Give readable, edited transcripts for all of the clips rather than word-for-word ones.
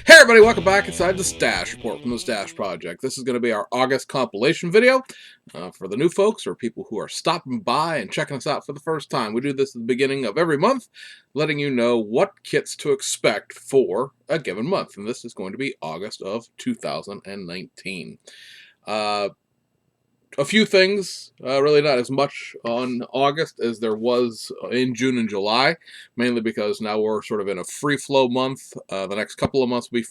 Hey everybody, welcome back inside the Stash Report from the Stash Project. This is going to be our August compilation video for the new folks or people who are stopping by and checking us out for the first time. We do this at the beginning of every month, letting you know what kits to expect for a given month. And this is going to be August of 2019. A few things, really not as much on August as there was in June and July, mainly because now we're sort of in a free flow month. The next couple of months will be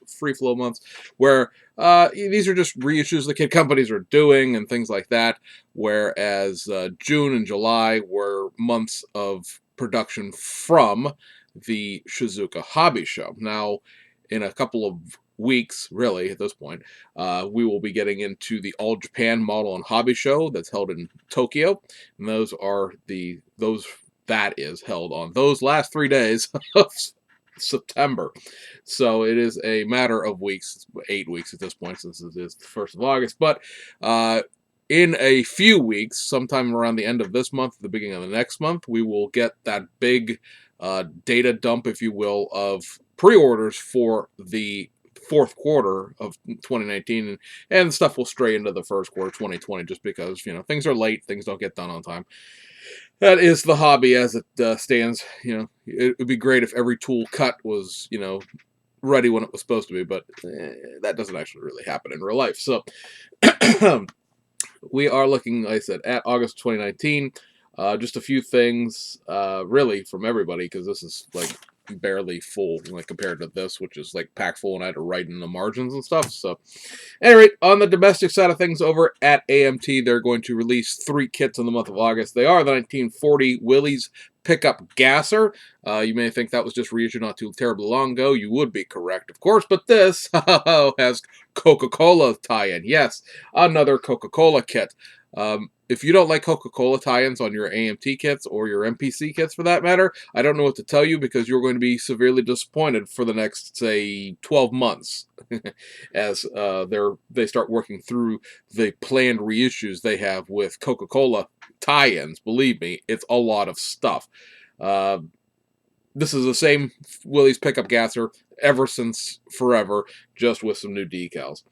free flow months, where these are just reissues the kit companies are doing and things like that. Whereas June and July were months of production from the Shizuoka Hobby Show. Now, in a couple of weeks, really, at this point, we will be getting into the All Japan Model and Hobby Show that's held in Tokyo, and that is held on those last 3 days of September. So it is a matter of weeks, 8 weeks at this point, since it is the 1st of August. But in a few weeks, sometime around the end of this month, the beginning of the next month, we will get that big data dump, if you will, of pre-orders for the fourth quarter of 2019, and stuff will stray into the first quarter of 2020 just because, things are late, things don't get done on time. That is the hobby as it stands. It would be great if every tool cut was, ready when it was supposed to be, but that doesn't actually really happen in real life. So we are looking, like I said, at August 2019. Just a few things, really, from everybody, because this is like barely full, like compared to this, which is like packed full, and I had to write in the margins and stuff. So, anyway, on the domestic side of things, over at AMT, they're going to release 3 kits in the month of August. They are the 1940 Willys Pickup Gasser. You may think that was just reissued not too terribly long ago. You would be correct, of course, but this has Coca-Cola tie-in. Yes, another Coca-Cola kit. If you don't like Coca-Cola tie-ins on your AMT kits or your MPC kits for that matter, I don't know what to tell you, because you're going to be severely disappointed for the next, say, 12 months as they start working through the planned reissues they have with Coca-Cola tie-ins. Believe me, it's a lot of stuff. This is the same Willys Pickup Gasser ever since forever, just with some new decals.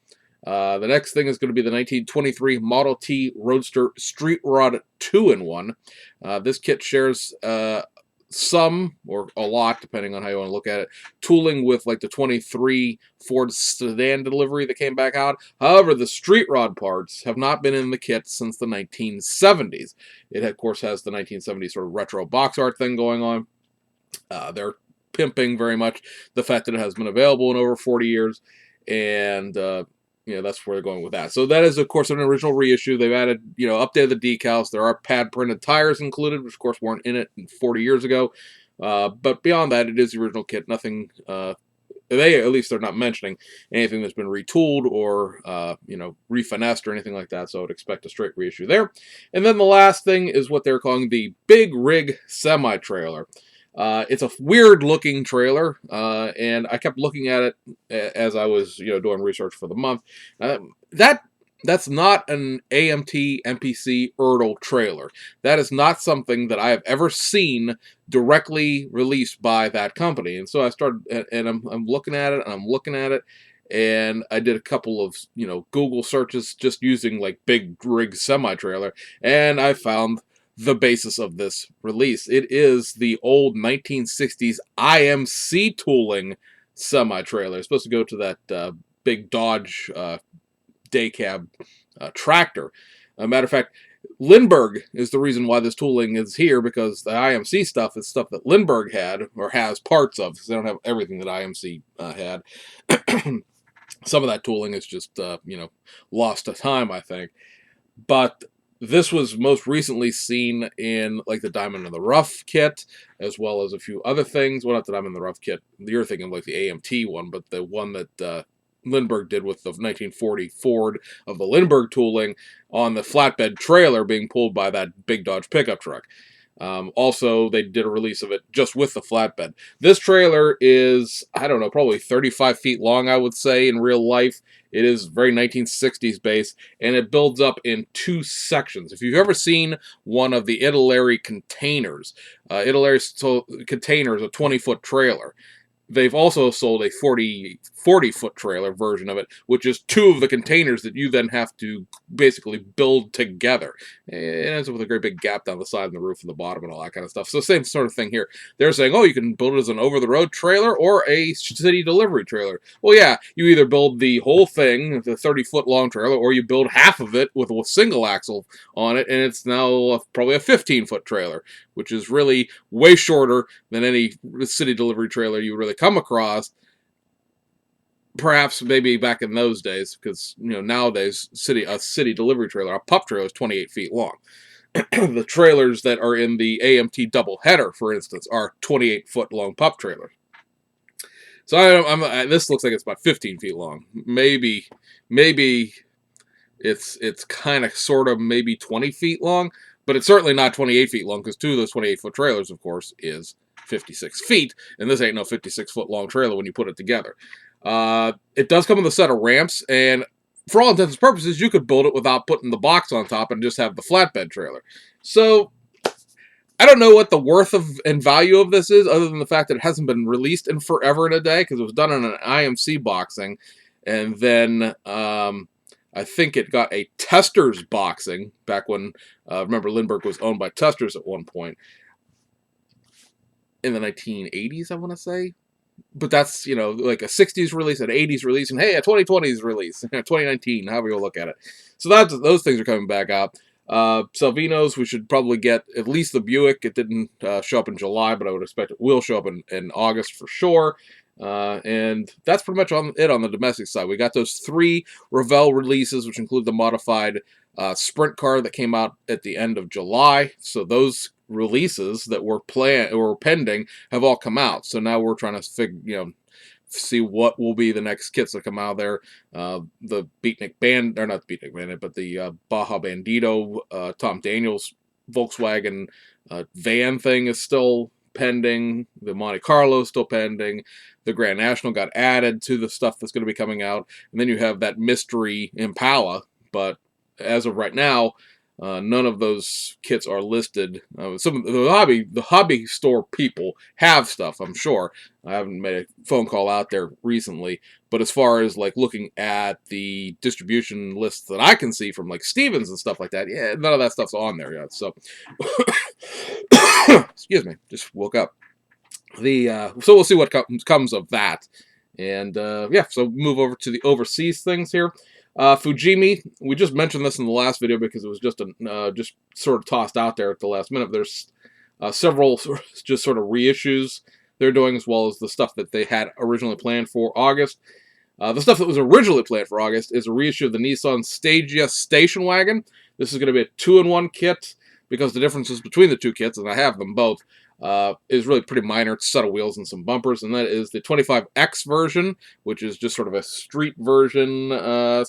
The next thing is going to be the 1923 Model T Roadster Street Rod 2-in-1. This kit shares some, or a lot, depending on how you want to look at it, tooling with like the 23 Ford sedan delivery that came back out. However, the street rod parts have not been in the kit since the 1970s. It, of course, has the 1970s sort of retro box art thing going on. They're pimping very much the fact that it has been available in over 40 years, and that's where they're going with that. So that is, of course, an original reissue. They've added, updated the decals. There are pad printed tires included, which of course weren't in it 40 years ago. But beyond that, it is the original kit. Nothing, at least they're not mentioning anything that's been retooled or, refinessed or anything like that. So I would expect a straight reissue there. And then the last thing is what they're calling the Big Rig Semi-Trailer. It's a weird looking trailer, and I kept looking at it as I was, doing research for the month. That's not an AMT MPC Erdl trailer. That is not something that I have ever seen directly released by that company. And so I started, and I'm looking at it, and I'm looking at it, and I did a couple of, Google searches just using like Big Rig Semi Trailer, and I found the basis of this release. It is the old 1960s IMC tooling semi-trailer. It's supposed to go to that big Dodge day cab tractor. Matter of fact, Lindbergh is the reason why this tooling is here, because the IMC stuff is stuff that Lindbergh had, or has parts of, because they don't have everything that IMC had. Some of that tooling is just, lost to time, I think. But this was most recently seen in like the Diamond in the Rough kit, as well as a few other things. Well, not the Diamond in the Rough kit. You're thinking like the AMT one, but the one that Lindbergh did with the 1940 Ford of the Lindbergh tooling on the flatbed trailer being pulled by that big Dodge pickup truck. Also, they did a release of it just with the flatbed. This trailer is, I don't know, probably 35 feet long, I would say, in real life. It is very 1960s based, and it builds up in 2 sections. If you've ever seen one of the Italeri containers, Italeri containers, a 20-foot trailer, they've also sold a 40-foot trailer version of it, which is two of the containers that you then have to basically build together. It ends up with a great big gap down the side and the roof and the bottom and all that kind of stuff. So same sort of thing here. They're saying, oh, you can build it as an over-the-road trailer or a city delivery trailer. Well, yeah, you either build the whole thing, the 30-foot long trailer, or you build half of it with a single axle on it, and it's now probably a 15-foot trailer, which is really way shorter than any city delivery trailer you really come across. Perhaps maybe back in those days, because nowadays a city delivery trailer, a pup trailer, is 28 feet long. The trailers that are in the AMT double header, for instance, are 28-foot long pup trailers. So this looks like it's about 15 feet long. Maybe it's kind of sort of maybe 20 feet long, but it's certainly not 28 feet long, because two of those 28-foot trailers, of course, is 56 feet, and this ain't no 56-foot long trailer when you put it together. It does come with a set of ramps, and for all intents and purposes, you could build it without putting the box on top and just have the flatbed trailer. So I don't know what the worth of and value of this is, other than the fact that it hasn't been released in forever and a day, because it was done on an IMC boxing, and then I think it got a Testors boxing back when, remember, Lindbergh was owned by Testors at one point in the 1980s, I want to say. But that's, like a 60s release, an 80s release, and hey, a 2020s release, 2019, however you look at it. So those things are coming back out. Salvino's, we should probably get at least the Buick. It didn't show up in July, but I would expect it will show up in August for sure. And that's pretty much on the domestic side. We got those 3 Revell releases, which include the modified sprint car that came out at the end of July. So those releases that were pending have all come out. So now we're trying to see what will be the next kits that come out there. The Beatnik Band, or not the Beatnik Bandit, but the Baja Bandito, Tom Daniels Volkswagen van thing is still pending. The Monte Carlo is still pending. The Grand National got added to the stuff that's going to be coming out. And then you have that mystery Impala, but as of right now, none of those kits are listed. Some of the hobby store people have stuff, I'm sure. I haven't made a phone call out there recently, but as far as like looking at the distribution lists that I can see from like Stevens and stuff like that, yeah, none of that stuff's on there yet. So, excuse me, just woke up. So we'll see what comes of that, and yeah. So move over to the overseas things here. Fujimi, we just mentioned this in the last video because it was just sort of tossed out there at the last minute. There's several just sort of reissues they're doing, as well as the stuff that they had originally planned for August. The stuff that was originally planned for August is a reissue of the Nissan Stagea station wagon. This is going to be a 2-in-1 kit, because the differences between the two kits, and I have them both, is really pretty minor. It's a set of wheels and some bumpers, and that is the 25X version, which is just sort of a street version. The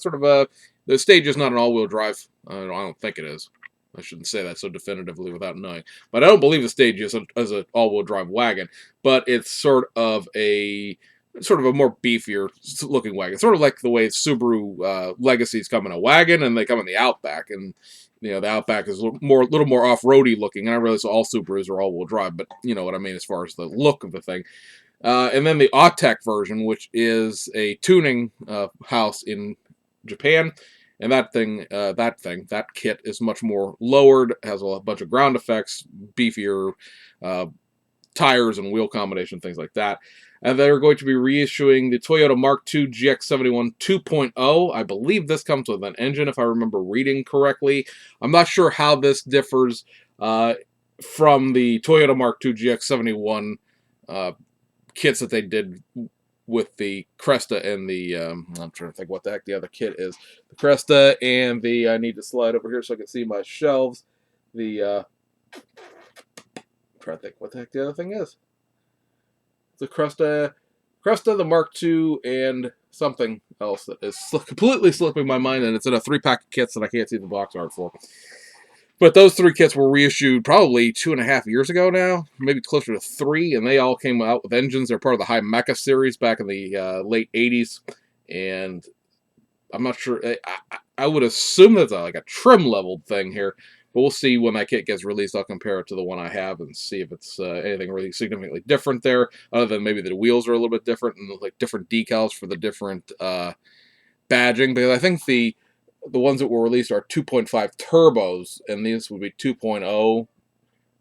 Stagea is not an all-wheel drive. I don't think it is. I shouldn't say that so definitively without knowing. But I don't believe the Stagea is an all-wheel drive wagon, but it's sort of a more beefier looking wagon. Sort of like the way Subaru Legacies come in a wagon and they come in the Outback, and the Outback is a little more off-roady looking. And I realize all Subarus are all-wheel drive, but you know what I mean as far as the look of the thing. And then the Autech version, which is a tuning house in Japan. And that kit is much more lowered, has a bunch of ground effects, beefier tires and wheel combination, things like that. And they're going to be reissuing the Toyota Mark II GX71 2.0. I believe this comes with an engine, if I remember reading correctly. I'm not sure how this differs from the Toyota Mark II GX71 kits that they did with the Cresta and the, I'm trying to think what the heck the other kit is. The Cresta and the, I need to slide over here so I can see my shelves. I'm trying to think what the heck the other thing is. The Cresta, the Mark II, and something else that is completely slipping my mind, and it's in a 3-pack of kits that I can't see the box art for. But those 3 kits were reissued probably 2.5 years ago now, maybe closer to 3, and they all came out with engines. They're part of the High Mecha series back in the late 80s, and I'm not sure. I would assume that's like a trim-leveled thing here, But we'll see when that kit gets released. I'll compare it to the one I have and see if it's anything really significantly different there, other than maybe the wheels are a little bit different and like different decals for the different badging. Because I think the ones that were released are 2.5 turbos, and these would be 2.0.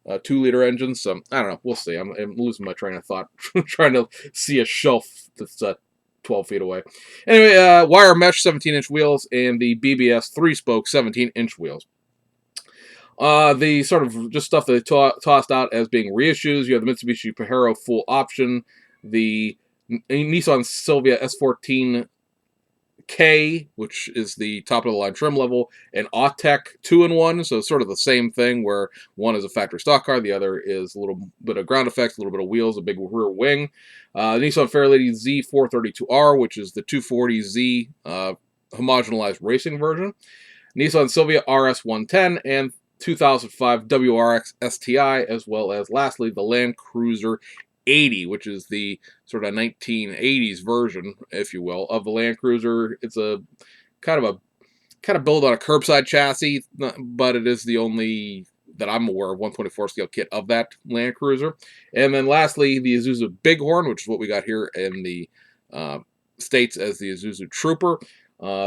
2-liter engines. So I don't know. We'll see. I'm losing my train of thought trying to see a shelf that's 12 feet away. Anyway, wire mesh 17-inch wheels and the BBS 3-spoke 17-inch wheels. The sort of just stuff that they tossed out as being reissues. You have the Mitsubishi Pajero full option, the Nissan Silvia S14K, which is the top of the line trim level, and Autech 2-in-1, so sort of the same thing where one is a factory stock car, the other is a little bit of ground effects, a little bit of wheels, a big rear wing. Nissan Fairlady Z432R, which is the 240Z homogenized racing version. Nissan Silvia RS110 and 2005 WRX STI, as well as lastly the Land Cruiser 80, which is the sort of 1980s version, if you will, of the Land Cruiser. It's a kind of build on a curbside chassis, but it is the only that I'm aware of 124 scale kit of that Land Cruiser. And then lastly, the Isuzu Bighorn, which is what we got here in the States as the Isuzu Trooper.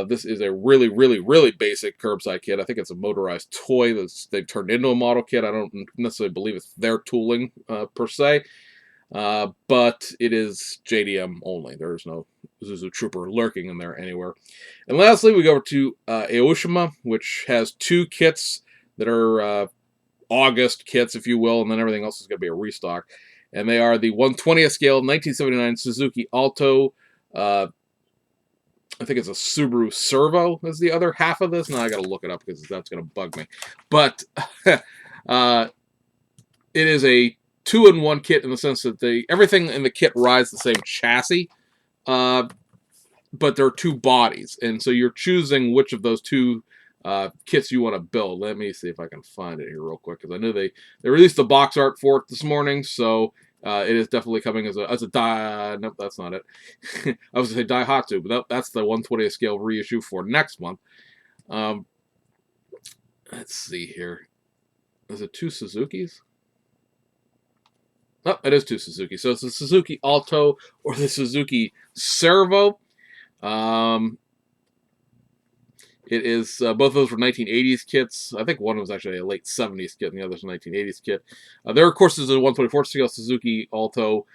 This is a really, really, really basic curbside kit. I think it's a motorized toy they've turned into a model kit. I don't necessarily believe it's their tooling per se. But it is JDM only. There's no Isuzu Trooper lurking in there anywhere. And lastly, we go over to Aoshima, which has 2 kits that are August kits, if you will, and then everything else is going to be a restock. And they are the 1/20th scale 1979 Suzuki Alto. I think it's a Subaru Servo is the other half of this. Now I got to look it up because that's going to bug me. But it is a 2-in-1 kit in the sense that everything in the kit rides the same chassis, but there are 2 bodies, and so you're choosing which of those 2 kits you want to build. Let me see if I can find it here real quick, because I know they released the box art for it this morning, so it is definitely coming as a nope, that's not it. I was going to say Daihatsu, but that's the 1/20th scale reissue for next month. Let's see here. Is it 2 Suzukis? Oh, it is 2 Suzuki. So it's the Suzuki Alto or the Suzuki Servo. It is both of those were 1980s kits. I think one was actually a late 70s kit, and the other's a 1980s kit. There, of course, is a 1/24 scale Suzuki Alto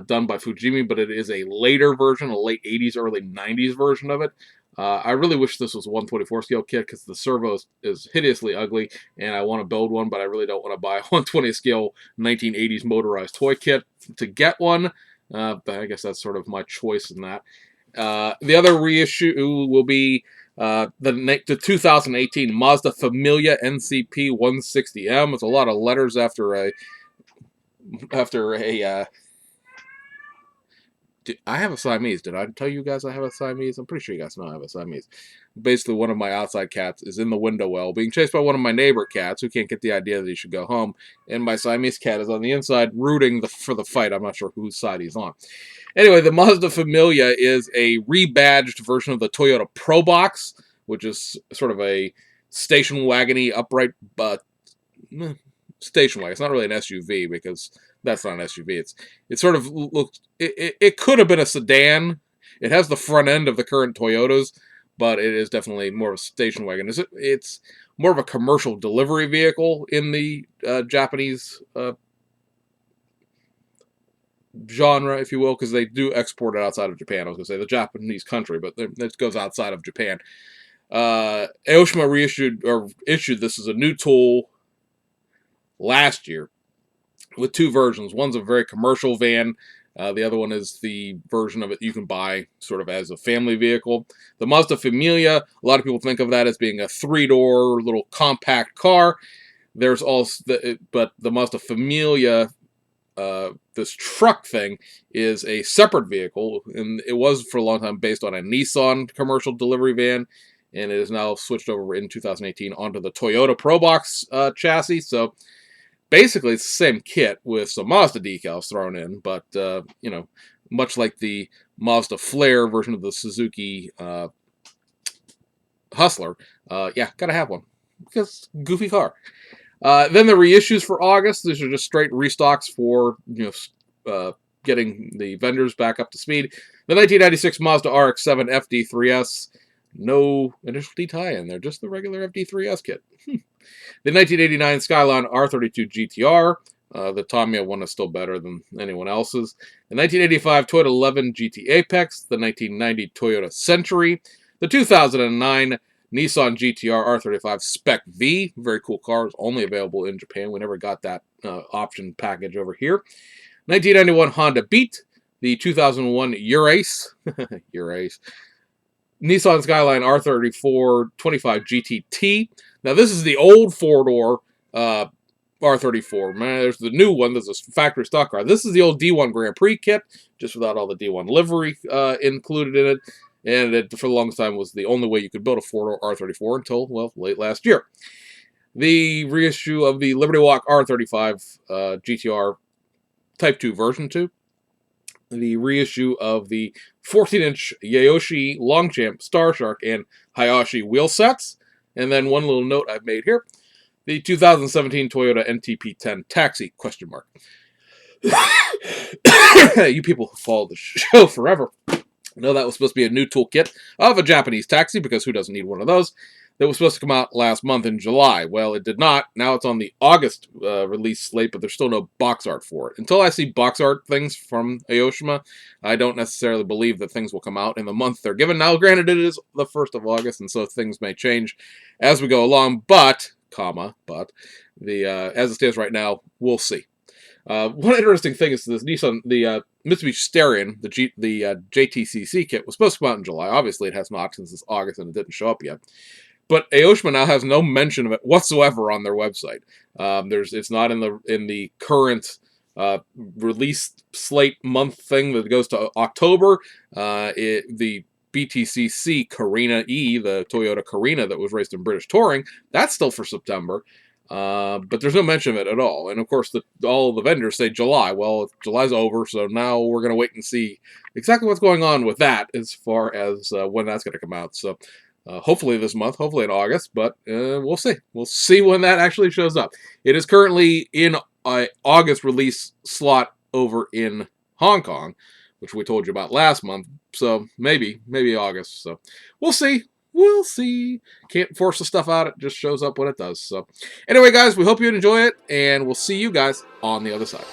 done by Fujimi, but it is a later version, a late 80s, early 90s version of it. I really wish this was a 1/24 scale kit because the servo is hideously ugly, and I want to build one, but I really don't want to buy a 1/20 scale 1980s motorized toy kit to get one. But I guess that's sort of my choice in that. The other reissue will be the 2018 Mazda Familia NCP 160M. It's a lot of letters after a I have a Siamese. Did I tell you guys I have a Siamese? I'm pretty sure you guys know I have a Siamese. Basically, one of my outside cats is in the window well, being chased by one of my neighbor cats who can't get the idea that he should go home, and my Siamese cat is on the inside rooting for the fight. I'm not sure whose side he's on. Anyway, the Mazda Familia is a rebadged version of the Toyota Probox, which is sort of a station wagony upright station wagon. It's not really an SUV because that's not an SUV. It sort of looks. It could have been a sedan. It has the front end of the current Toyotas, but it is definitely more of a station wagon. It's more of a commercial delivery vehicle in the Japanese genre, if you will, because they do export it outside of Japan. I was going to say the Japanese country, but it goes outside of Japan. Aoshima issued this as a new tool last year with 2 versions. One's a very commercial van. The other one is the version of it you can buy sort of as a family vehicle. The Mazda Familia, a lot of people think of that as being a 3-door little compact car. There's also, but the Mazda Familia, this truck thing, is a separate vehicle, and it was for a long time based on a Nissan commercial delivery van, and it is now switched over in 2018 onto the Toyota Probox chassis. So basically, it's the same kit with some Mazda decals thrown in, but much like the Mazda Flare version of the Suzuki Hustler, yeah, gotta have one. because goofy car. Then the reissues for August. These are just straight restocks for getting the vendors back up to speed. The 1996 Mazda RX-7 FD3S. No initial D tie-in. They're just the regular FD3S kit. The 1989 Skyline R32 GTR. The Tamiya one is still better than anyone else's. The 1985 Toyota 11 GT Apex. The 1990 Toyota Century. The 2009 Nissan GTR R35 Spec V. Very cool car. It's only available in Japan. We never got that option package over here. 1991 Honda Beat. The 2001 Urace. Urace. Nissan Skyline R34 25 GTT. Now, this is the old four-door R34. Man, there's the new one. There's a factory stock car. This is the old D1 Grand Prix kit, just without all the D1 livery included in it. And it, for the longest time, was the only way you could build a four-door R34 until, well, late last year. The reissue of the Liberty Walk R35 GTR Type 2 version 2. The reissue of the 14-inch Yaoshi Longchamp, Star Shark, and Hayashi wheel sets. And then one little note I've made here. The 2017 Toyota NTP10 Taxi, question mark. You people who followed the show forever know that was supposed to be a new toolkit of a Japanese taxi, because who doesn't need one of those? That was supposed to come out last month in July. Well, it did not. Now it's on the August release slate, but there's still no box art for it. Until I see box art things from Aoshima, I don't necessarily believe that things will come out in the month they're given. Now, granted, it is the 1st of August, and so things may change as we go along, but the as it stands right now, we'll see. One interesting thing is this Nissan, the Mitsubishi Starion, the JTCC kit was supposed to come out in July. Obviously, it has not, since it's August and it didn't show up yet. But Aoshima now has no mention of it whatsoever on their website. It's not in the current release slate month thing that goes to October. The BTCC Carina E, the Toyota Carina that was raced in British Touring, that's still for September. But there's no mention of it at all. And of course, all the vendors say July. Well, July's over, so now we're going to wait and see exactly what's going on with that as far as when that's going to come out. So hopefully this month, hopefully in August, but we'll see. We'll see when that actually shows up. It is currently in an August release slot over in Hong Kong, which we told you about last month. So maybe August. So we'll see. We'll see. Can't force the stuff out. It just shows up when it does. So anyway, guys, we hope you enjoy it, and we'll see you guys on the other side.